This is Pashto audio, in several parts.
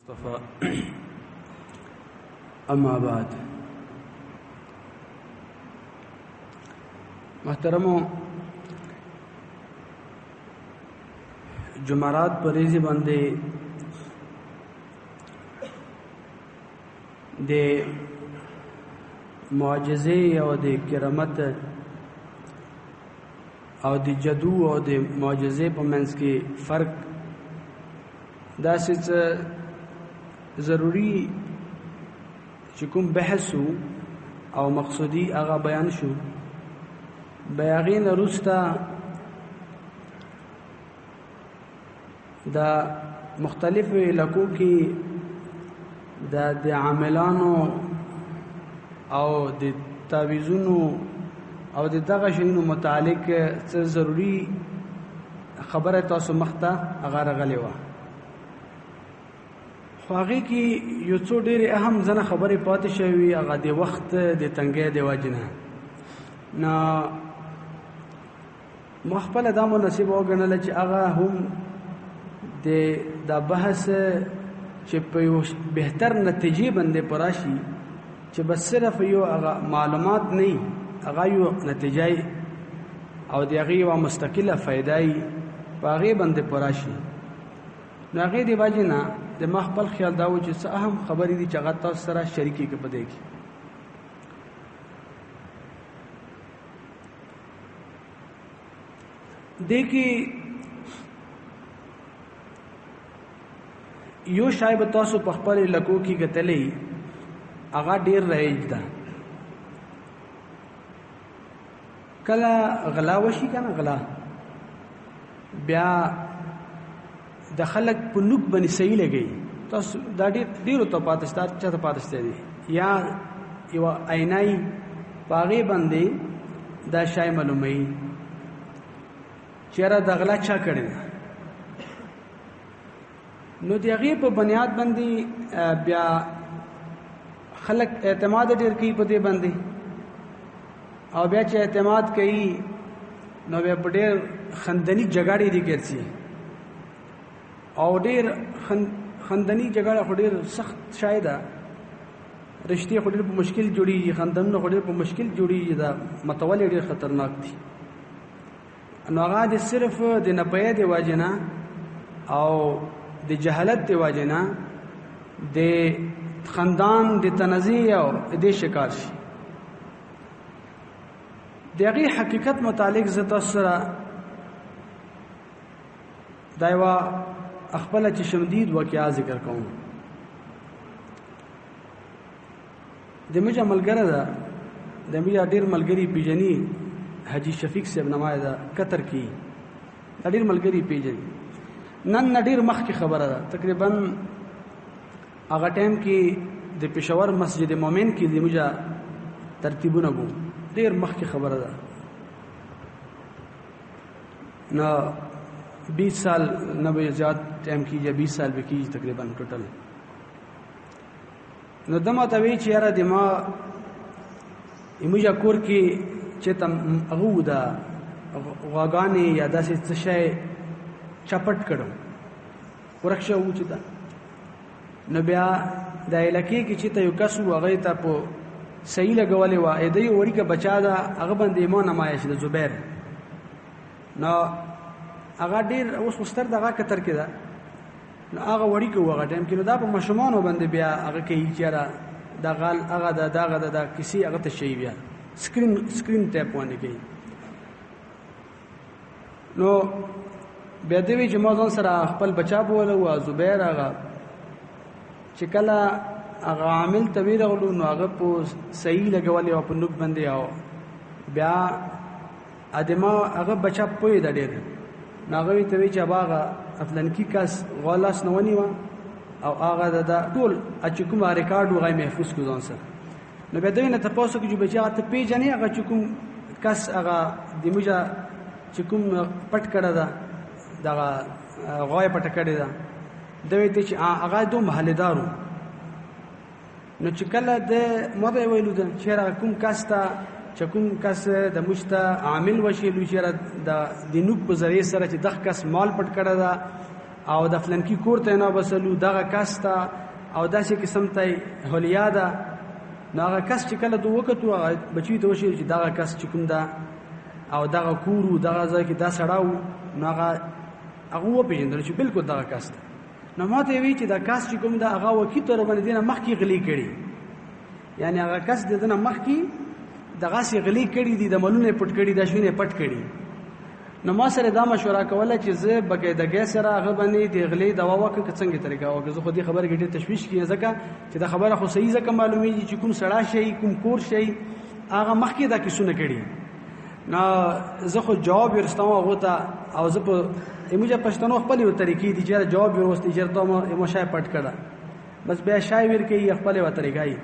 مصطفى اما بعد محترمو جمعرات پریزی باندې د معجزې او د کرامت او د جادو او د معجزې په منځ کې فرق دا څه ضروری چې کوم بحث او مقصودی هغه بیان شو بیاغین روستا دا مختلف علاقو کې د عاملانو او د تعویذونو او د دغه شینو متعلق څه ضروری خبره تاسو مخته هغه راغلی و خو هغه کې یو څو ډېرې اهم ځنه خبرې پاتې شوي هغه د وخت د تنګۍ د وجې نه نو ما خپله دا مناسبه وګڼله چې هغه هم دا بحث چې په یو بهتر نتیجې باندې په راشي چې بس صرف یو هغه معلومات نه هغه یو نتیجه او د هغې یوه مستقله فایده یې په هغې باندې په راشي نو هغې د وجې نه د ما خپل خیال دا و چې څه اهم خبرې دي چې هغه تاسو سره شریکې کړي په دې کې دې کې یو شای به تاسو په خپل علاقو کې کتلی هغه ډېر رایج ده کله غلا وشي که نه غلا بیا د خلک په نوک باندې صحیح لګوي تاسو دا ډېرو ته پاتې شته چا ته پاتې شته دی یا یوه عینای په هغې باندې دا شی معلوموي چې یاره د غلا چا کړې ده نو د هغې په بنیاد باندې بیا خلک اعتماد ډېر کوي په دې باندې او بیا چې اعتماد کوي نو بیا په ډېر خندني جګړې دي ګرځي او ډېر خندني جګړه خو ډېر سخت شی ده رشتې خو ډېر په مشکل جوړېږي خندنونه خو ډېر په مشکل جوړېږي دا متول ډېر خطرناک دي نو هغه د صرف د نپوهۍ د وجې نه او د جهالت د وجې نه د خندان د تنزیع او د شکار شي د هغې حقیقت متعلق زه تاسو سره دا یوه خپله چې شمدید واقعه ذکر کوم د مجه ملګره ده د مجه ډېر ملګري پیژني حاجي شفیق صاحب نمایه ده قطر کې دا ډېر ملګري پیژني نن نه ډېر مخکې خبره ده تقریبا هغه ټایم کې د پېښور مسجد مومن کې د مجه ترتیبونه وو ډېر مخکې خبره ده نو 20 سال نه به زیات ټایم کېږي 20 سال به کېږي تقریبا ټوټل نو ده ماته وایي چې یاره د ما زموږ کور کې چې ته هغه و ده غواګانې یا داسې څه شی چپټ کړم ورک شو و چې ده نو بیا د علاقې کې چې ته یو کس و هغه ته په صحیح لګولې وه د یو وړیکه بچا ده هغه باندې ما نمایه چې د زبیر نو هغه ډېر اوس مستر دغه کتر کې ده نو هغه وړیکه و هغه ټایم کې نو دا په ماشومانو باندې بیا هغه کوي چې یاره دا غال هغه ده دغه ده دا کیسې هغه ته شي بیا سکرین ټیپ باندې کوي نو بیا دې وی چې ما ځان سره خپل بچا بوله و زبیر هغه چې کله هغه عامل ته ورغلو نو هغه په صحیح لګولې او په نوک باندې او بیا ادمه هغه بچا پوی د ډېر نو هغه ته وی چې هغه افلنکی کس غلاس نه ونیوه او هغه د ټول چې کوم ریکارډ وغه محفوظ کو ځان سره نو بیا دوی نه تاسو کې چې بچا ته پیژنې هغه چې کوم کس هغه د موجه چې کوم پټ کړه ده دغه غوای پټ کړه ده دوی ته چې هغه دوه محلدارو نو چې کله د مده ویلو ده چې کوم کس ته چې کوم کس د مشته عامل وشي لوي چې د نوک په ذریعہ سره چې دغه کس مال پټ کړه ده او د فلانکی کور ته نه بسلو دغه کس ته او داسې قسم ته هولیا ده نو هغه کس چې کله دوه وکړو هغه بچی ته وشي چې دغه کس چې کوم ده او دغه کورو دغه ځای کې دا سړاو نو هغه وپېژندل چې بالکل دغه کس ده نو ما ته وی چې دا کس چې کوم ده هغه وکیل تر باندې دینه مخکې غلی کړي یعنی هغه کس دینه مخکې دغه سي غلی کړي دي د ملونه پټ کړي د شوینه پټ کړي نو ما سره دا مشوره کوله چې زه بقاعدګۍ سره هغه باندې د غلی دوا وکړه څنګه طریقه او زه خو دې خبره کې ډېر تشویش کیږم ځکه چې دا خبره خو صحیح ځکه معلومیږي چې کوم سړی شي کوم کور شي هغه مخکې دا کیسونه کړي نو زه خو جواب ورستم هغه ته او زه په ایموجه پښتنو خپل یو طریقې دي چې جواب ورستي چې ته مو شای پټ کړه بس بیا شای ور کوي خپل و طریقای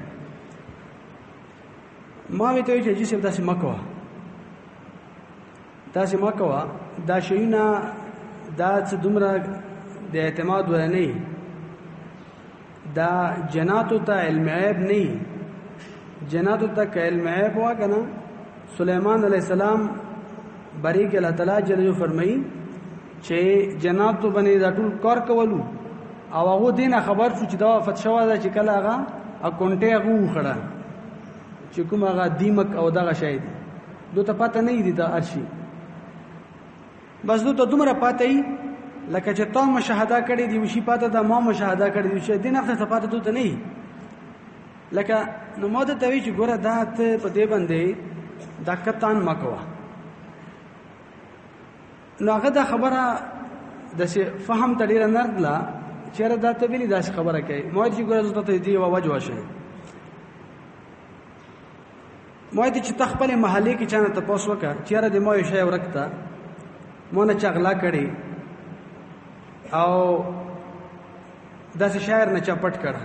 ما وی ته چې جسم داسې مکوه داسې مکوه دا شیونه دا څه دومره د اعتماد ور نه دا جناتو ته علم عیب نه جناتو ته علم عیب وا کنه سلیمان علیہ السلام بری کې الله تعالی جل فرمایي چې جناتو باندې دا ټول کار کولو او هغه دینه خبر شو چې دا وفات شوه دا چې کله هغه اکونټه هغه وخړه چې کوم هغه دیمک او دغه شاید دوی ته پته نه دی دا ارشي بس دوی ته دومره پته ای لکه چې تا مشاهده کړی دی وشي پته دا ما مشاهده کړی دی چې دین اخته پته دوی ته نه لکه نو ماده ته وی چې ګوره دا ته په دې باندې دا کتان مکوا نو هغه دا خبره د فهم ته ډیره نردله چیرې دا ته ویلي داسې خبره کوي ما چې ګوره زه ته دې یوه وجه وشئ ما چې ته خپلې محلې کې چا نه تپوس وکړه چیرې د ما یو شی ورک ته ما نه چا غلا کړې او داسې شاعر نه چا پټ کړه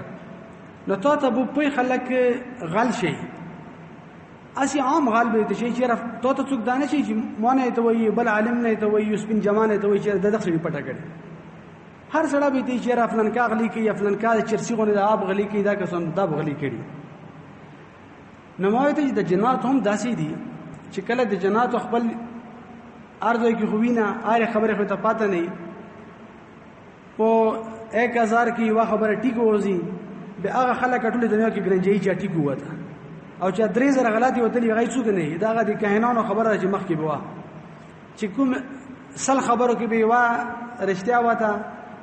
نو تا ته به پوی خلک غل شي اسی عام غال به شي چې تو ته څوک دانه شي چې مونږ ته وایي بل عالم نه ته وایي سپین جمانه ته وایي چې د دغه پټه کړي هر سړی به دې چې افلان کا غلي کوي افلان کا چرسی غونې د آب غلي کوي دا قسم دا غلي کړي نو ما ته د جنات هم داسې دي چې کله د جنات خپل ارزو کې خوینه آره خبره خو ته پاته نه په 1000 کې وا خبره ټیک وځي به هغه خلک ټول دنیا کې ګرنجي چې ټیک وته او چې 3000 غلطي وتلی غي څوک نه دا غدي کاهنانو خبره چې مخ کې بوا چې کوم سل خبرو کې به وا رښتیا وته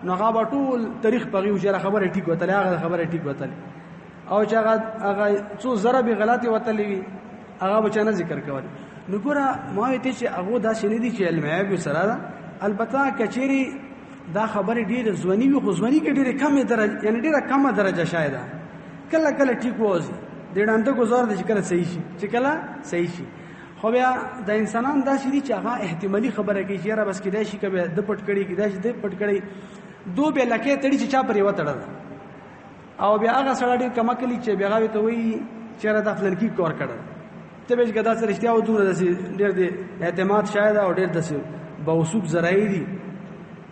نو هغه ټول تاریخ پغي او چې خبره ټیک وته هغه خبره ټیک وته او چې هغه څو زره به غلطي وتلی هغه بچنه ذکر کول نو ګوره ما ته چې هغه دا شنه دي چې علم عیب سره البته کچيري دا خبره ډیره ځونی وي خو ځونی کې ډیره کمه درجه یعنی ډیره کمه درجه شاید کله کله ټیک وځي د ډانته گزار د چې کله صحیح شي چې کله صحیح شي خو بیا د انسانان دا شي چې هغه احتمالي خبره کوي چې را بس کې دا شي کبه د پټ کړي کې دا شي د پټ کړي دو به لکه تړي چې چا پرې وتړل او بیا هغه سره ډیر کم کلی چې بیا غوي ته وی چې را د فلن کې کار کړل ته به ګدا سره اشتیا و دوره د ډیر د اعتماد شاید او ډیر د بوسوب زراعي دي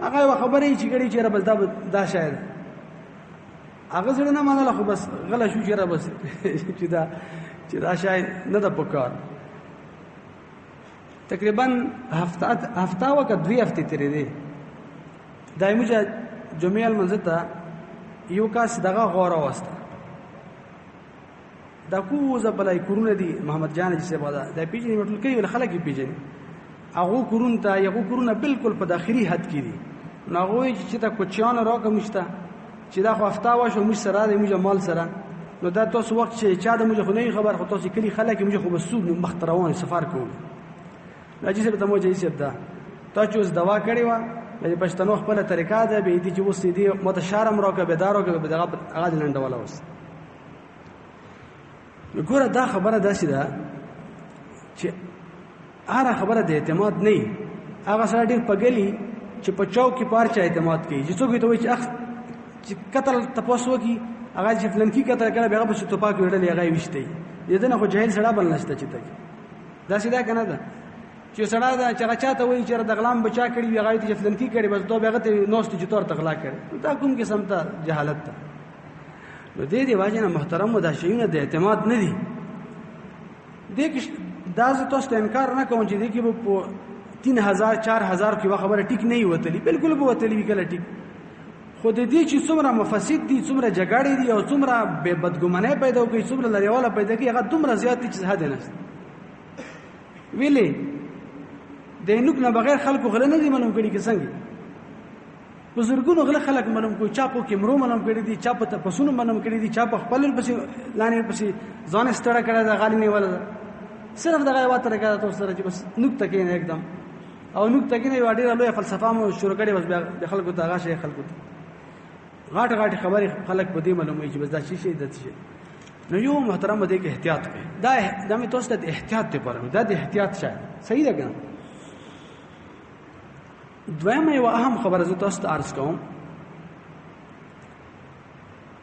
هغه خبره چې کړي چې را بس دا شاید هغه سره نه منله خو بس غلا شو چې را بس چې دا شاید نه د پکار تقریبا هفته وکړه 2 هفته تیرې دي دایمه جمعې المنزته یو کاس دغه غوړه واسطه دا کوزه بلای کورونه دي محمد جان چې سبا دا پیژنې مټل کوي ول خلک پیژنې هغه کورون ته یو کورونه بالکل په داخلي حد کې دي ناغوي چې تا کوچیان راکمشته چې دا خو هفته واشو مش سره د موږ مال سره نو دا تاسو وخت چې چا د موږ خو نه خبر خو تاسو کلی خلک موږ خو بسوب مختروان سفر کوو راځي چې ته مو جاي سبدا تا چې اوس دوا کړی و د پښتنو خپل طریقه ده به دي چې اوس دې متشارم راکه بدارو کې به دغه اغاز لنډول اوس وګوره دا خبره داسې ده چې هر خبره د اعتماد نه هغه سره ډیر پګلی چې په چوک کې پارچا اعتماد کوي چې څوک ته وایي چې قتل تاسو کی هغه چې فلن کی قتل کړه بیا په توپاک وړل هغه وشته دې نه خو جاهل سړی بل نشته چې تک دا سیده کنه ده چې سړی دا چې چاته وایي چې د غلام بچا کړي وي هغه چې فلن کی کړي بس دوه هغه ته نوست چې تور تغلا کړي دا کوم قسم ته جهالت ده نو دې واجنه محترم دا شیونه د اعتماد نه دي دې دا زه تاسو ته انکار نه کوم چې دې کې په 3000 4000 کې خبره ټیک نه وتلی بالکل به وتلی کله ټیک خود دې چې څومره مفسد دي، څومره جګړې دي او څومره بے بدګمانۍ پیدا کوي، څومره لريواله پیدا کوي، هغه دومره زیات دي چې حد نشته. ویلې د نوک نه بغیر خلکو غل نه دي معلوم کړي کې څنګه بزرګونو غل خلک معلوم کوي، چا په کیمرو معلوم کړي دي، چا په تپسونو معلوم کړي دي، چا په خپل پسې لانې پسې ځان ستړی کړی دا غالي نیول ده. صرف دغه یو تر کې تاسو سره چې بس نوک تکې نه एकदम او نوک تکې نه یو ډېر لوی فلسفه مو شروع کړي، بس بیا خلکو ته هغه شي خلکو ته غاټه غاټه خبرې خلک په دې معلوموي چې بس دا شي د څه. نو یو محترم دې کې احتیاط کوي. دا مې تاسو ته احتیاط ته پاره دا د احتیاط شای صحیح ده کنه. دویمه یو اهم خبره زه تاسو ته عرض کوم،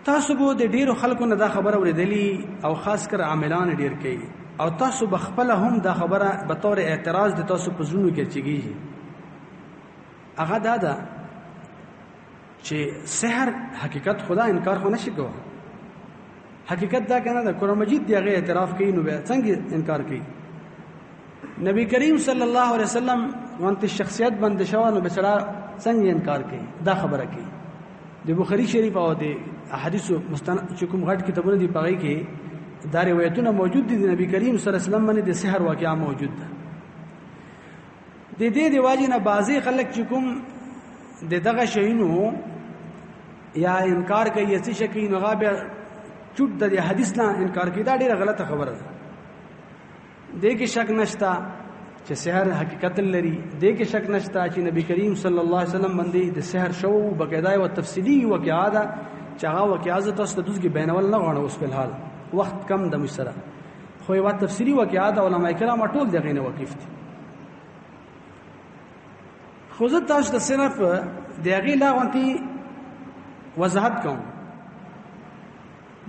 تاسو به د ډیرو خلکو نه دا خبره اوریدلی او خاص کر عاملان ډیر کوي او تاسو بخپله هم دا خبره به طور اعتراض د تاسو په زړونو کې چګیږي. هغه دا ده چې سحر حقیقت خدا انکار خو نشي کوه. حقیقت دا کنه دا قرآن مجید دی هغه اعتراف کوي، نو بیا څنګه انکار کوي؟ نبی کریم صلی الله علیه وسلم وانت شخصیت بند شو نو بچړه څنګه انکار کوي؟ دا خبره کوي. د بخاری شریف او د احادیث مستند چې کوم غټ کتابونه دي پغې کې دا روایتونه موجود دي. نبی کریم صلی الله علیه وسلم باندې د سحر واقعا موجود ده. د دې دی واجب نه بازي خلک چې کوم د دغه شینو یا انکار کوي یا څه شي نو غابه چوټ د حدیث نه انکار کوي، دا ډیره غلطه خبره ده. دې کې شک نشتا چې سحر حقیقت لري، دې کې شک نشتا چې نبی کریم صلی الله علیه وسلم باندې د سحر شو بقاعده او تفصیلی واقعا ده چې هغه واقعا زه تاسو ته دوی بیانول نه غواړم اوس په حال وخت کم د مشره، خو یو تفصیلی واقعا ده علماء کرام ټول دغه نه واقف دي. خو زه تاسو ته صرف دغه لاغونتي وضاحت کوم.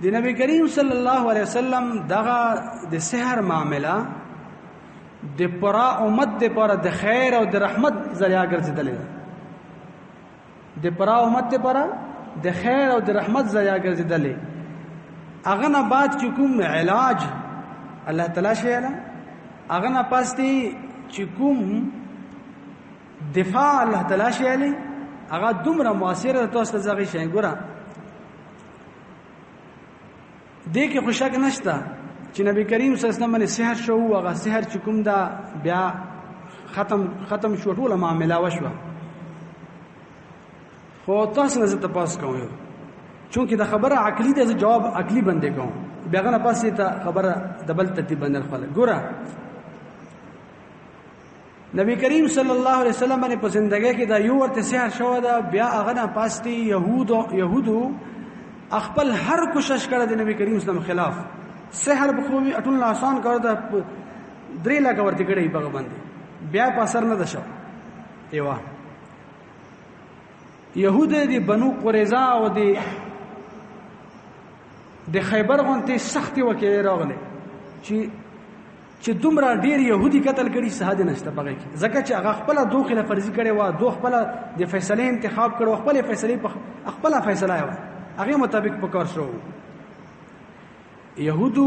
د نبی کریم صلی الله علیه وسلم دغه د سحر معاملہ د پرا امت د پر د خیر او د رحمت ذریعہ ګرځیدلې ده. د پرا امت د پر د خیر او د رحمت ذریعہ ګرځیدلې. هغه نه بعد چې کوم علاج الله تعالی شیاله، هغه نه پاستی چې کوم دفاع الله تعالی شیاله، هغه دومره موثر تاسو ته ځای شي. ګوره دې کې خوشاک نشته چې نبی کریم صلی الله علیه وسلم باندې سحر شو، هغه سحر چې کوم دا بیا ختم شو ټول معاملہ وشوه. خو تاسو نه زه تاسو کوم چونکه دا خبره عقلی ده، جواب عقلی باندې کوم، بیا غنه پاسې ته خبره دبل ترتیب باندې خپل. ګوره نبی کریم صلی الله علیه وسلم باندې په زندګۍ کې دا یو ورته سحر شو دا، بیا هغه نه پاسې يهودو خپل هر کوشش کړه د نبی کریم صلی الله علیه وسلم خلاف. سحر بخوبي اټول آسان کړ دا 3 لک ورته کړي په باندې، بیا په اثر نه ده شو. ایوا يهود دي بنو قریظه او د خیبر غونته سختي وکړي راغله چې دومره ډیر يهودي قتل کړي ساده نشته پغې کې، ځکه چې هغه خپل دوه فرضي کړي و، دوه خپل د فیصله انتخاب کړو، خپل فیصله خپل فیصله و هغه مطابق پکار شو. يهودو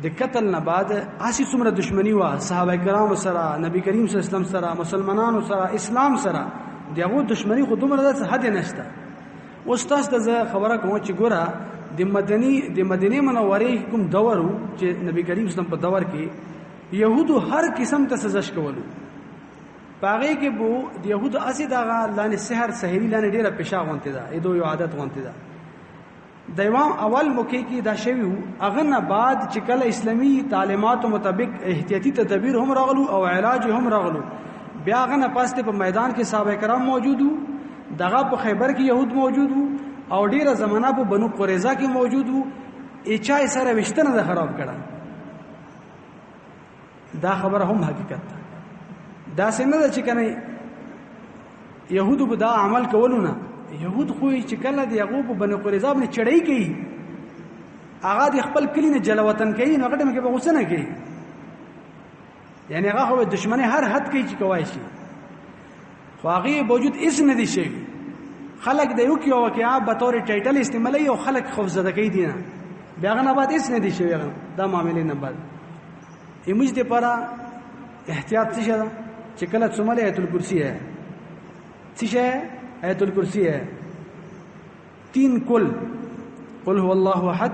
د قتل نه بعد اسی څومره دشمنی و صحابه کرام سره، نبی کریم صلی الله علیه وسلم سره، مسلمانانو سره، اسلام سره، دغه دشمنی خو دومره ده حد نشته. اوس تاسو ته خبره کوم چې ګوره د مدینه منورې کوم دور چې نبی کریم صلی الله علیه وسلم په دور کې يهودو هر قسم ته سزا شکولو. پاغه کې بو د يهودو اسی دغه لانه سحر سحری لانه ډیره پېښه غونته ده، ایدو یو عادت غونته ده. د امام اول موقع کې دا شوی هغه نه بعد چې کله اسلامي تعلیماتو مطابق احتیاطي تدابیر هم راغلو او علاج هم راغلو، بیا هغه نه پاسته په میدان کې صحابه کرام موجودو، دغه په خیبر کې يهود موجودو او ډیره زمانہ په بنو قریظه کې موجودو. اچای سره وشتنه ده خراب کړه. دا خبره هم حقیقت ده. دا څنګه ده چې کنه يهودو به دا عمل کولونه، يهود خو چې کله د یعقوب بنو قریظه باندې چړای کوي، هغه د خپل کلی نه جلوتن کوي، نو هغه ټیم کې به غوسه نه کوي، یعنی هغه خو دشمنی هر حد کوي چې کوای شي. خو هغه باوجود هیڅ نه دي شي. خلک د یو کې واقعا به تور ټایټل استعمالي او خلک خوفزده کوي دي نه، بیا غنه بعد هیڅ نه دي شي. دا معاملې نه بعد ایمج دې پاره احتیاط څه ده چې کله څومره آیت الکرسی ہے څه ہے آیت الکرسی ہے 3 کل قل هو الله احد،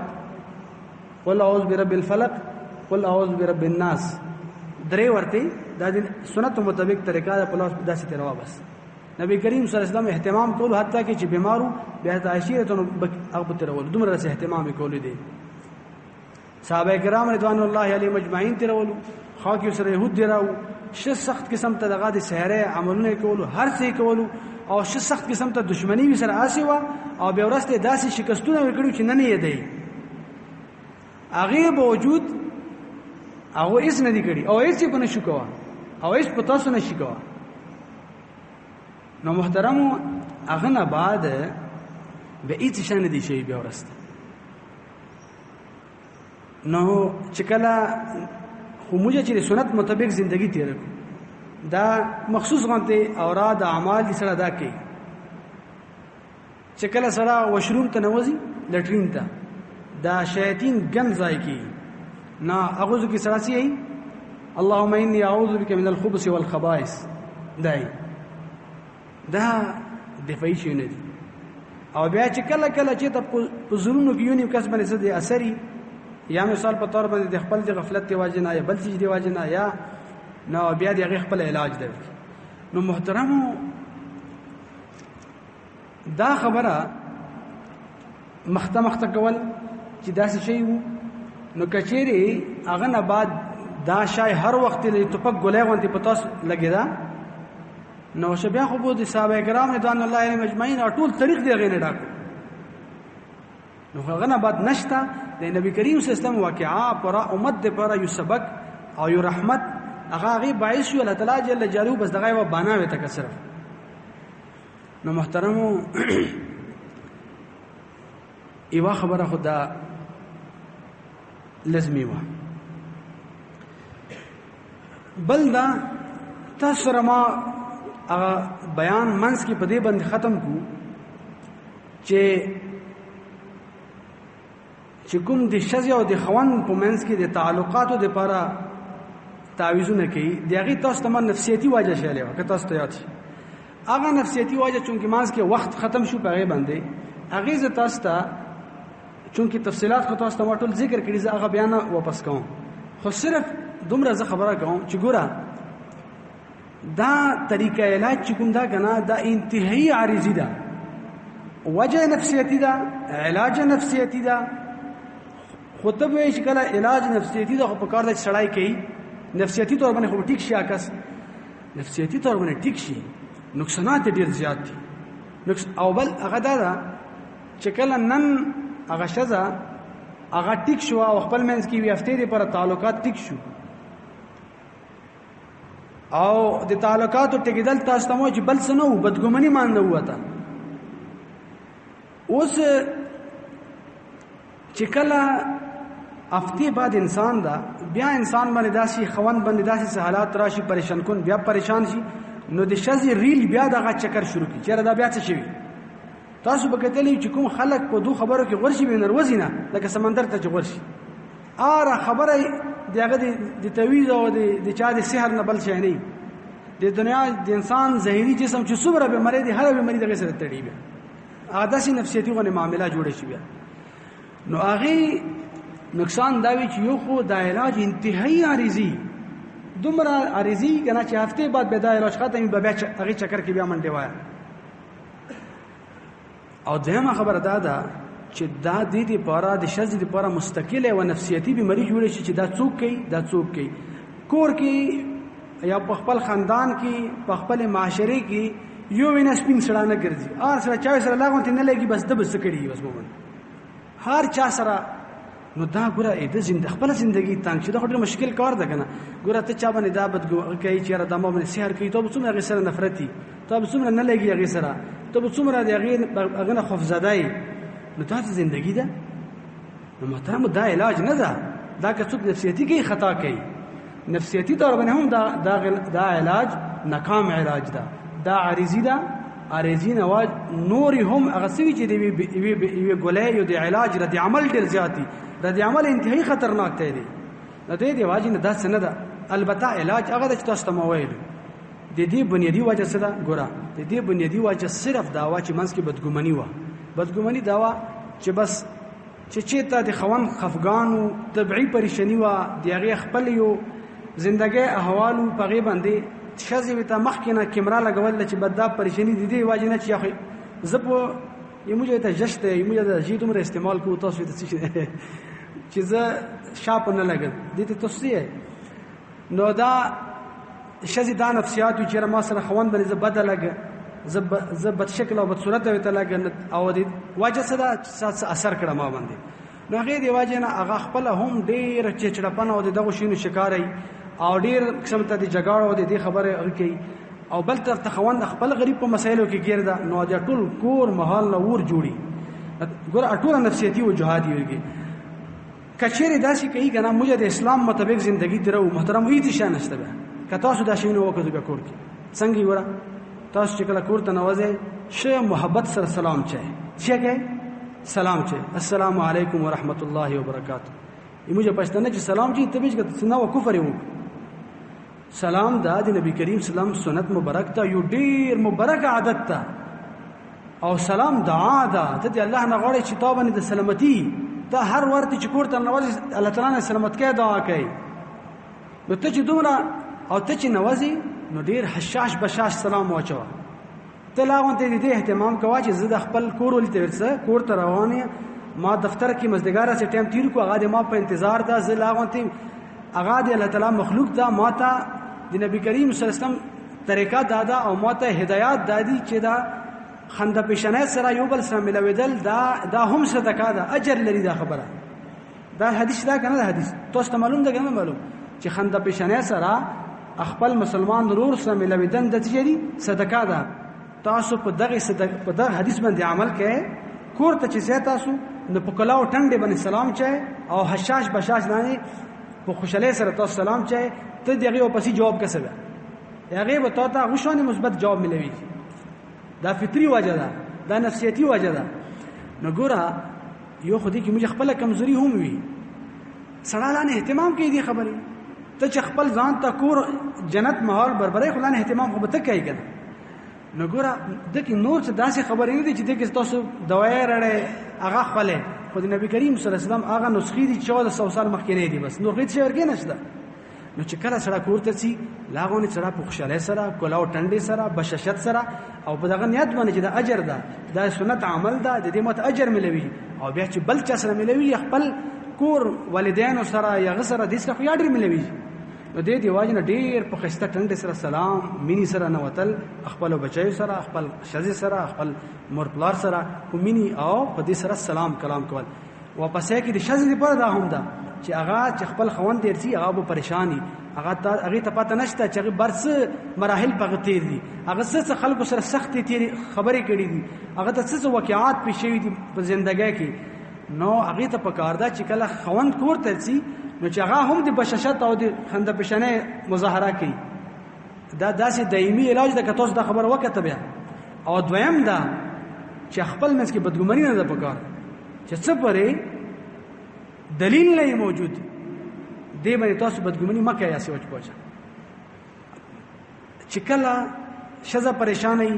قل اعوذ برب الفلق، قل اعوذ برب الناس، 3 ورته د سنت مطابق طریقه د پلاس داسې تیروا. بس نبی کریم صلی الله علیه وسلم اهتمام کول حتی کې چې بیمارو بیا د عشیرتونو هغه تیرول دومره سره اهتمام کول دي. صحابه کرام رضوان الله علیهم اجمعین تیرول، خاکی سره يهود دراو، ش سخت قسم ته دغه د سحره عملونه کول، هر څه کول، او ش سخت قسم ته دشمنی وی سره آسی وا، او بیا ورسته داسې شکستونه وکړو چې نه نه دی هغه باوجود هغه هیڅ نه دی کړی او هیڅ په نشو کوا او هیڅ په تاسو نشي کوا. نو محترمو هغه نه بعد به هیڅ شان دي شي بیا ورسته. نو چې کله خو موږ چې سنت مطابق زندگی تیر کړو دا مخصوص غونته اوراد اعمال دي سره دا کوي چې کله سره وشروم ته نوځي لټرین ته دا شیاطین ګن ځای کی نا اعوذ کی سراسی ای اللهم انی اعوذ بک من الخبث والخبائث دا دفاعي شي نه دي. او بیا چې کله کله چې په زړونو کې یو نیم کس باندې څه دي اثري یا مثال په تور باندې د خپل د غفلت دی واجب نه یا بل څه دی واجب نه یا نو بیا د هغه خپل علاج دی. نو محترمو دا خبره مخته کول چې داسې شی وو نو کچېری هغه نه بعد دا شای هر وخت له توپک ګولې غونډې پتاس لګیدا نو شبیا خو بو د صحابه کرام رضوان الله علیهم اجمعین ټول طریق دی غینه ډاکو. نو هغه نه بعد نشتا د نبی کریم صلی الله علیه وسلم واقعا پر امت د پر یو سبق او یو رحمت هغه غي باعث شو الله تعالی جل جلاله بس دغه و بانا وته کا صرف. نو محترمو ایوا خبره خدا لازمي و بل دا تاسو ما بیان منس کی پدې باندې ختم کو چې کوم د شذ او د خوان په منس کې د تعلقاتو د لپاره تعویذونه کوي دغه تاسو ته نفسیتی واجه شاله وکړه تاسو ته یاد شي هغه نفسیتی واجه چونکه منس کې وخت ختم شو په باندې هغه ز تاسو ته چونکه تفصيلات خو تاسو ته ټول ذکر کړی زه هغه بیان واپس کوم خو صرف دومره زه خبره کوم چې ګوره دا طریقه علاج چې کوم دا کنه دا انتهایی عارضی ده وجه نفسیتی ده علاج نفسیتی ده خطب وی چې کله علاج نفسیتی ده خو په کار د سړای کوي نفسیتی تور باندې خو ټیک شي اکس نفسیتی تور باندې ټیک شي نقصانات ډیر زیات دي او بل هغه دا چې کله نن هغه شزا هغه ټیک شو او خپل منځ کې وی هفته دي پر تعلقات ټیک شو او د تعلقاتو ټیکدل تاسو ته مو چې بل څه نو بدګمنی مان نه وته اوس چې کله هفته بعد انسان دا بیا انسان باندې داسي خوان باندې داسي حالات راشي پریشان کون بیا پریشان شي نو د شذ ریل بیا دغه چکر شروع کی چیرې دا بیا څه شي تاسو به کتلې چې کوم خلک په دوه خبرو کې ورشي به نروزینه لکه سمندر ته ورشي اره خبره دغه د تویز او د چا د سحر نه بل شي نه د دنیا د انسان ظاهري جسم چې صبر به مری دي هر به مری دغه سره تړي بیا عادتي نفسيتي غو معاملات جوړ شي بیا نو هغه نقصان دا وی چې یو خو د علاج انتهایی عارضی دومره عارضی کنه چې هفته بعد به د علاج ختمي به هغه چکر کې بیا منډه وای او دغه خبره ده چې دا د دې لپاره د شذ لپاره مستقله او نفسیتی بیماری جوړه شي چې دا څوک کوي کور کې یا په خپل خاندان کې په خپل معاشره کې یو وینې سپین سړانه ګرځي ار سره چا سره لاغون ته نه لګي بس د بس کړي بس مومن هر چا سره نو دا ګوره د زنده خپل ژوندۍ تنګ چې دا ډېر مشکل کار ده کنه ګوره ته چا باندې دا بد کوي چې را دمو باندې سحر کوي ته څومره غسر نفرتي ته څومره نه لګي هغه سره ته څومره هغه خوف زدای نو تاسو زندگی ده نو محترم دا علاج نه ده دا که څوک نفسیتی کې خطا کوي نفسیتی طور باندې هم دا علاج ناکام علاج ده دا عارضی ده عارضی نواج نور هم هغه سوي چې دی ګولې یو د علاج رد عمل ډیر زیاتی رد عمل انتهایی خطرناک دی نو دې واجب نه ده سند البته علاج هغه د تاسو تمویل د دې بنیادی وجه څه ده ګوره د دې بنیادی وجه صرف دا وا چې منځ کې بدګمنی و بدګمنی داوا چې بس چې ته د خوان خفغانو طبيعي پریشانی وا دیغه خپل یو زندګي احوالو پغې باندې شذې وته مخکنه کیمرا لګول چې بدا پریشانی دي دی واجنه چې اخی زپو یموجه ته جشته یموجه د جې دومره استعمال کو تاسو ته چې زه شاپ نه لګل دي ته توصیه نو دا شذې دا نفسیات چې ما سره خوان باندې زه بدل لګ زه بد شکل او بد صورت وته لګ او د واجه سره اثر کړه ما باندې نو هغه دی واجه نه هغه خپل هم ډیر چچړپن او دغه شینو شکارای او ډیر قسم ته د جګړو او د خبره کوي او بل تر تخوان خپل غریب په مسایلو کې ګرځا نو د ټول کور محل نور جوړي ګور اټول نفسیتی او جهادي ورګي کچېره داسي کوي کنه موږ د اسلام مطابق ژوندۍ درو محترم هیڅ شان نشته به کته تاسو دا شینو وکړو به کور کې څنګه وره تاسو چې کله کور ته نوځي شه محبت سره سلام چي څنګه سلام چي السلام علیکم ورحمت الله وبرکاته موږ پښتنه چې سلام چي ته به څنګه کفر یو سلام دا د نبی کریم سلام سنت مبارک ته یو ډیر مبارک عادت ته او سلام دعا ده ته الله نه غواړي چې تاسو باندې د سلامتی ته هر ورته چې کور ته نوځي الله تعالی نه سلامت کې دعا کوي نو ته چې دومره او ته چې نوځي نو ډیر حشاش بشاش سلام واچو ته لاغونته دې اهتمام کوه چې زه د خپل کور ولته ورسه کور ته روانه ما دفتر کې مزدګاره سه ټیم تیر کو هغه ما په انتظار ده زه لاغونته هغه د الله تعالی مخلوق ده ماته د نبی کریم صلی الله علیه وسلم طریقه دادا او ماته هدایت دادی چې دا خنده پیشنه سره یو بل سره ملویدل دا هم صدقه ده اجر لري دا خبره دا حدیث دا کنه حدیث تاسو معلوم ده کنه معلوم چې خنده پیشنه سره خپل مسلمان ضرور سره ملویدل د تجری صدقه ده تاسو په دغه حدیث باندې عمل کړئ کور ته چې تاسو نو په کلاو ټنډه باندې سلام چای او حشاش بشاش نه په خوشاله سره تاسو سلام چای ته دغه او پسې جواب کسبه هغه به ته غوښونه مثبت جواب ملوي دا فطری وجه ده دا نفسیتی وجه ده نو ګوره یو خو دې کې موږ خپل کمزوري هم وي سړی لاندې اهتمام کوي دې خبرې ته چې خپل ځان ته کور جنت ماحول بربري خو لاندې اهتمام خو به ته کوي کنه نو ګوره دغه نور څه داسې خبرې نه دي چې دغه تاسو دوايي رړې هغه خپل خو د نبی کریم صلی الله علیه وسلم هغه نسخې دي 1400 سال مخکې نه دي بس نو هیڅ ورګې نشته نو چې کله سره کور ته سي لاغونه سره په خوشاله سره کولاو ټنډې سره بشاشت سره او په دغه نیت باندې چې د اجر ده د سنت عمل ده د دې مت اجر ملوي او بیا چې بل چا سره ملوي خپل کور والدینو سره یا غسر د سره خو یادر ملوي نو دې دی واجنه ډیر په خسته ټنډې سره سلام مینی سره نوتل خپل بچي سره خپل شذ سره خپل مرپلار سره کو مینی او په دې سره سلام کلام کول واپسې کې د شذ لپاره دا هم ده چې هغه چې خپل خوند درسي هغه به پریشانی هغه ته پته نشته چې برس مراحل په تیر دي هغه څه خلکو سره سختي تیر خبرې کړې دي هغه ته څه واقعات پیښ شوي دي په ژوندۍ کې نو هغه ته پکار ده چې کله خوند کور ترسي نو چې هغه هم د بشاشت او د خنده پېښنه مظاهره کوي دا داسې دایمي علاج ده که تاسو دا خبر وکړه بیا او دویم دا چې خپل منځ کې بدګماني نه ده پکار چې څه پرې دلیل نه موجود دی باندې تاسو بدګماني مکه یا سوچ پوښه چې کله شزه پریشانې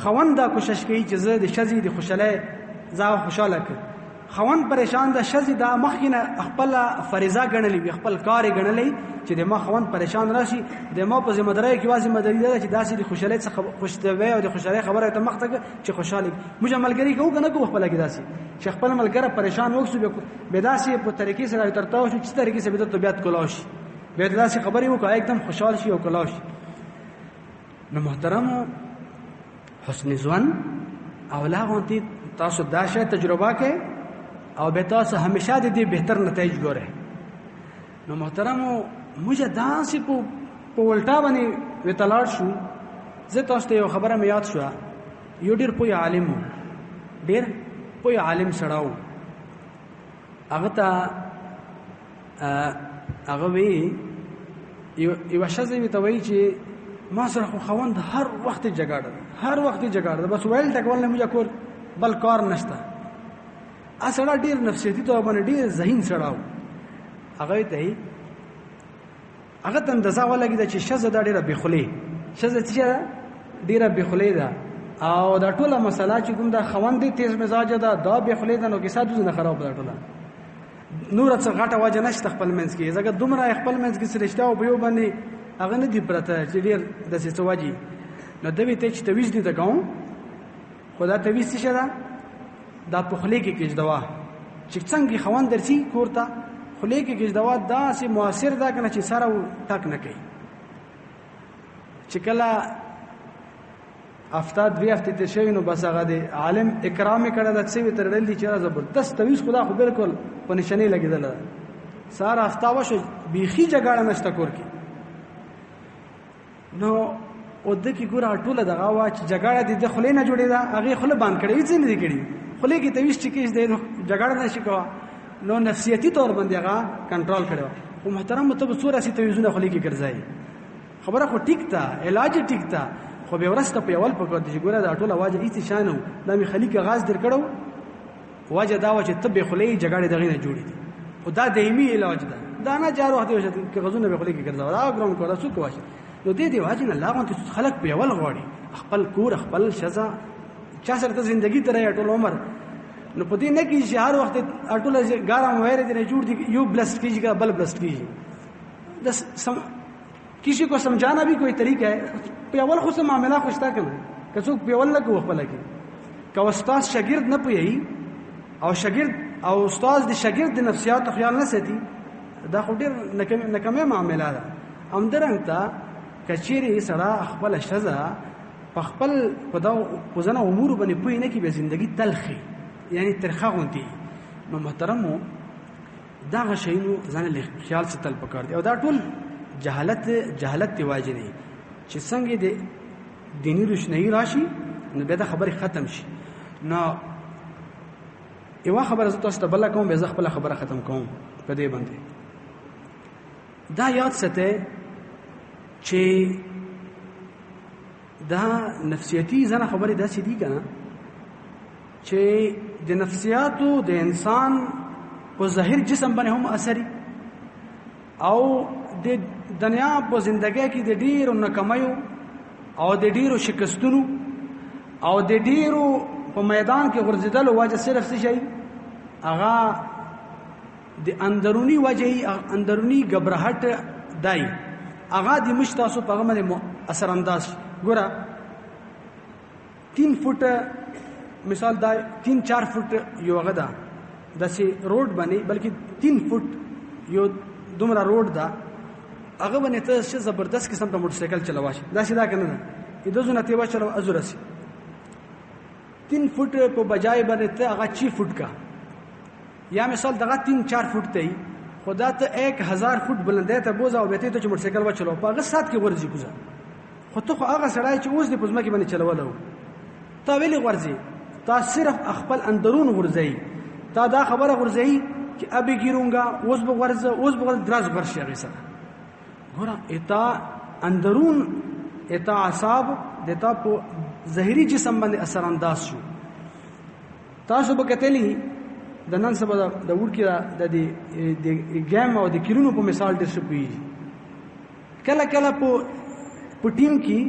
خواندا کوشش کوي چې زه د شزي د خوشاله زاو خوشاله کړ خوان پریشان ده شزي دا مخینه خپل فریضه غنلې خپل کار غنلې چې د ما خوان پریشان راشي د ما په ذمہ داری کې وازی مداري ده چې داسې د خوشاله څخه خوشتوي او د خوشاله خبره ته مخ ته چې خوشاله موږ عملګری کوو کنه کوو خپل کې داسې چې خپل ملګری پریشان وښو به داسې په طریقې سره ترتاو شي چې طریقې سره به طبيعت کولاش به داسې خبرې وکړه एकदम خوشاله شي او کولاش نو محترم حسن ځوان او لا غونتی تاسو دا شی تجربه کې او به تاسو همیشه د دې بهتر نتایج ګورئ نو محترمو موږ داسې په ولټا باندې وتلاړ شو زه تاسو ته یو خبره مې یاد شو یو ډېر پوه عالم ډېر پوه عالم سړاو هغه ته هغه وی یو شزه وی ته وی چې ما سره خو خوند هر وخت جګړه بس ویل ټکول نه موږ کور بل کار نشته اسړه ډیر نفسیتی ته باندې ډیر ذهین سړاو هغه ته اندازه ولګی چې شزه دا ډیره بخلی شزه چې ډیره بخلی ده او دا ټوله مسله چې کوم دا خوندې تیز مزاج ده دا به خلې ده نو کې ساتو نه خراب ده ټوله نور څه غټه واجه نشته خپل منځ کې زګه دومره خپل منځ کې سرشته او به باندې هغه نه دی پرته چې ډیر د څه واجی نو دوی ته چې تویز دي ته کوم خدا تویز څه ده دا په خلې کې کېږدوا چې څنګه خوان درسي کوړه خلې کې کېږدوا دا سي موثر ده کنه چې سره ټک نه کوي چې کله افتاد دوی هفته تیر شوی نو بس هغه دی عالم اکرام کړه د څه وی ترړل دي چې زبردست تویز خدا خو بالکل په نشانه لګیدل سار هفته وشو بیخي جګړه نشته کور کې نو او د کی ګور ټوله دغه وا چې جګړه د خلې نه جوړې ده هغه خله باندې کړې څه نه دي کړې خلې کې تویز چې کېږي د جګړه نشي کوه نو نفسیتی طور باندې هغه کنټرول کړو او محترم ته صورت سي تویزونه خلې کې ګرځي خبره خو ټیک تا علاج ټیک تا خو به ورسته په اول په کوم چې ګوره دا ټوله واجه ایت شانو د می خلیق غاز در کړو واجه دا و چې طب خلې جګړه دغه نه جوړې دي او دا دایمي علاج ده دا نه جارو هته وشته چې غزونه به خلې کې ګرځاو دا ګرام کوله څه کوي نو دې دی واجه نه لاغون ته خلق په اول غوړي خپل کور خپل شزا چا سره ته ژوندۍ ترې ټول عمر نو په دې نه کې چې هر وخت ټول ګارم وایره دې جوړ دي یو بلست کیږي بل بلست کیږي किसी को समझाना भी कोई तरीका है पेवल खुद से मामला खुशता क्यों है कसो पेवल लग वो खपला के का उस्ताद शागिर्द न पई او शागिर्द او استاد د शागिर्द د نفسیات خیال نه ساتي دا خو ډیر نکمه معاملې ده هم درنګ ته کچيري سره خپل شزا خپل خدا وزنه امور باندې پوي نه کی به ژوندۍ تلخي یعنی ترخه غونتي نو محترمو دا غشینو ځان له خیال ستل پکار دي او دا ټول جهالت دی واجب نه چې څنګه د دینی روشنايي راشي نو به دا خبره ختم شي نو یو خبره زه تاسو ته بل کوم به زه خپل خبره ختم کوم په دې باندې دا یاد سته چې دا نفسیاتی ځنه خبره داسې دي کنه چې د نفسیاتو د انسان په ظاهر جسم باندې هم اثرې او د دنیا په زندګۍ کې د ډیرو ناکامیو او د ډیرو شکستونو او د ډیرو په میدان کې غورځیدل واجه صرف څه شي هغه د اندرونی وجهي اندرونی غبرهټ دای هغه د مشتاسو په هغه باندې اثر انداز ګوره 3 فوټ مثال دا 3-4 فوټ یو هغه ده داسې روډ باندې بلکې 3 فوټ یو دومره روډ ده هغه باندې ته څه زبردست قسم ته موټر سایکل چلواشي دا سیدا کنه نه د زونه تیوا چلو ازورسي 3 فوټ په بجای باندې ته هغه 6 فوټ کا یا مثال دغه 3-4 فوټ ته خدا ته 1000 فوټ بلندۍ ته بوزا او به ته چې موټر سایکل وچلو په هغه سات کې ورځي کوزا خو ته خو هغه سړی چې اوس د پزما کې باندې چلولو تا ویلي ورځي تا صرف خپل اندرون ورځي تا دا خبره ورځي چې ابي ګیرونګه اوس به ورځه اوس به دراز ورشي هغه سره ګوره اتا اندرون اتا اعصاب دتا په ظاهري جسم باندې اثر انداز شو تاسو به کتلی د نن سبا د ورکی د ګیم او د کیرونو په مثال ډیر شپې کله کله په ټیم کې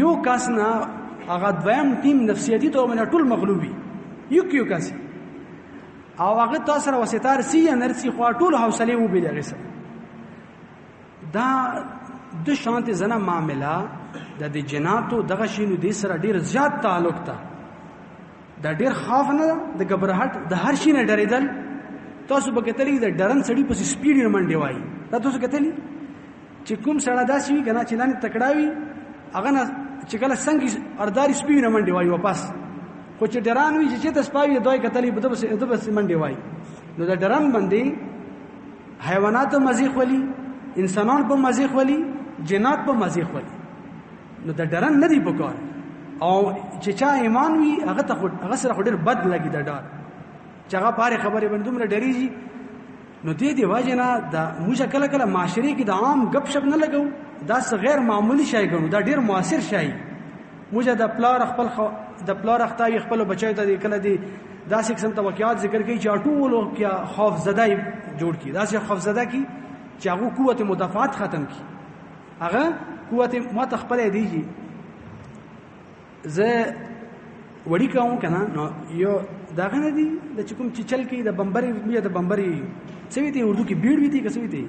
یو کس نه هغه دویم ټیم نفسیاتي تو باندې ټول مغلوبي یو کس او هغه تاسو سره وسیتار سی انرژي خو ټول حوصله و به لږه دا د شانت زنه معاملہ د جناتو دغه شینو د سره ډیر زیات تعلق تا دا ډیر خوف نه د غبرهټ د هر شي نه ډریدل تاسو به کتلی د ډرن سړی په سپیډ منډي وای دا تاسو کتلی چې کوم سړی داسې وي کنه چې لاندې تکړاوي هغه نه چې کله څنګه ارداري سپیډ منډي وای واپس خو چې ډران وي چې تاسو پاوی دوی کتلی په دبس منډي وای نو دا ډرن باندې حیوانات مزيخ ولي انسانان په مزيخ ولي جنات په مزيخ ولي نو دا ډرن نه دی پکار او چې چا ایمان وي هغه ته هغه سره ډېر بد لګي دا ډار چې هغه پاره خبره بندومره ډریږي نو دې دی واجنه دا موږ کله کله معاشري کې د عام غب شپ نه لګو دا غیر معمولی شای ګڼو دا ډېر موثر شای موږ د پلار خپل د پلار اختای خپل بچای ته کله دی داسې قسم توقعات ذکر کوي چې ټول کې خوف زده جوړ کی داسې خوف زده کی چې هغه قوت مدافعات ختم کی هغه قوت متخپل دیږي زه وړي کوم کنه نو یو دا غنه دي د چکم چې چل کې د بمبري بیا د بمبري څه وی دي اردو کې بیړ وی دي کس وی دي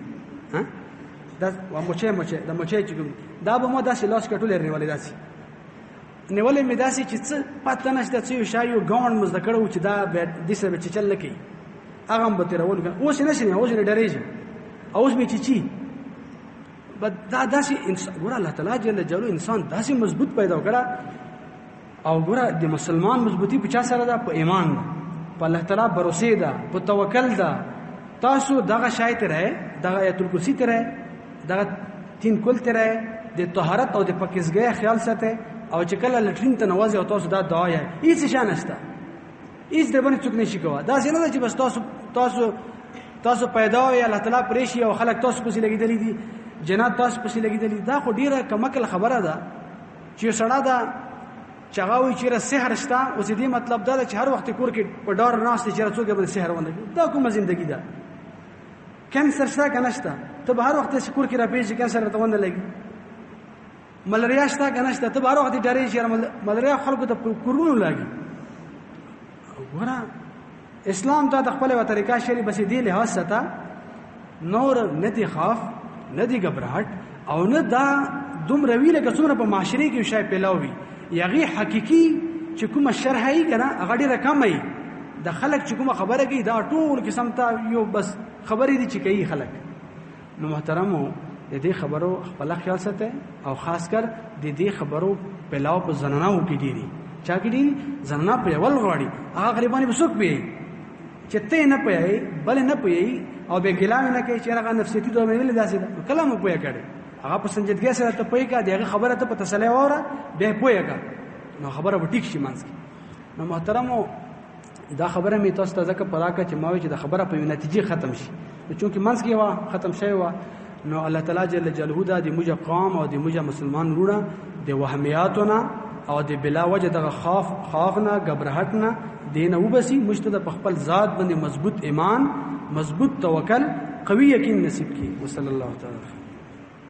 ها دا مچه د مچه چکم دا به مو داسې لاس کټولې نیولې داسې نیولې مې داسې چې څه پته نشته چې شایو ګاون مزدکړو چې دا د سره چې چل لکې هغه به ترول اوس نه شي اوس نه ډریږي اوس می چی دا داسې انسان ګور الله تعالی جل جلاله انسان داسې مضبوط پیدا کړه او ګور د مسلمان مضبوطی په چا سره ده په ایمان په الله تعالی باور ده په توکل ده تاسو دغه شایت رہے دغه آیت الکرسی ته رہے دغه تین کل ته رہے د طهارت او د پاکیزګۍ خیال ساته او چې کله لټرین ته نوازي او تاسو دا دعا یې هیڅ شان نشته هیڅ د باندې څوک نشي کوه دا څنګه چې بس تاسو پیدا وي الله تعالی پرېشي او خلک تاسو پسې لګیدلې دي جنات تاسو پسې لګیدلې دا خو ډیره کمکل خبره ده چې سړی دا چغاوي چې سحر شته او دې مطلب دا چې هر وخت کور کې په ډار ناس چې څوک به سحر ونه دا کومه ژوندۍ ده کینسر شته کنه شته ته هر وخت چې کور کې را پیږي کینسر ته ونه لګي ملاریا شته کنه شته ته هر وخت ډارې چې ملاریا خلکو ته کورونو لګي ورا اسلام ته د خپل و طریقه شری بس دی له حسته نور ندی خاف ندی غبرهټ او نه دا دوم روي لکه څومره په معاشري کې شای پیلاوي یغي حقيقي چې کومه شرحي کنه هغه ډیره کمه د خلک چې کومه خبره کوي دا ټول قسم ته یو بس خبرې دي چې کوي خلک نو محترمو د دې خبرو خپل خیال ساته او خاص کر د دې خبرو پیلاو په زنانو کې دي چا کې دي زنانه په ول غواړي هغه غریبانی بسوک به چې ته نه پي بل نه پي او به ګلام نه کوي چې هغه نفسيتي دوه مې ویل داسې کلام پوهه کړي هغه په سنجیدګۍ سره ته پوهه کا دغه خبره ته په تسلی وره به پوهه کا نو خبره به ټیک شي مانځ نو محترمو دا خبره می تاسو ته ځکه پراکه چې ما وی چې دا خبره په نتیجه ختم شي چونکه مانځ کې وا ختم شوی وا نو الله تعالی جل جلاله دا د موږ قوم او د موږ مسلمان وروڼه د وهمیاتونه او د بلا وجه د خوفنا غبرهټنا دینه وبسي مجتهد په خپل ذات باندې مضبوط ایمان مضبوط توکل قوي یقین نصیب کی وصلی الله تعالی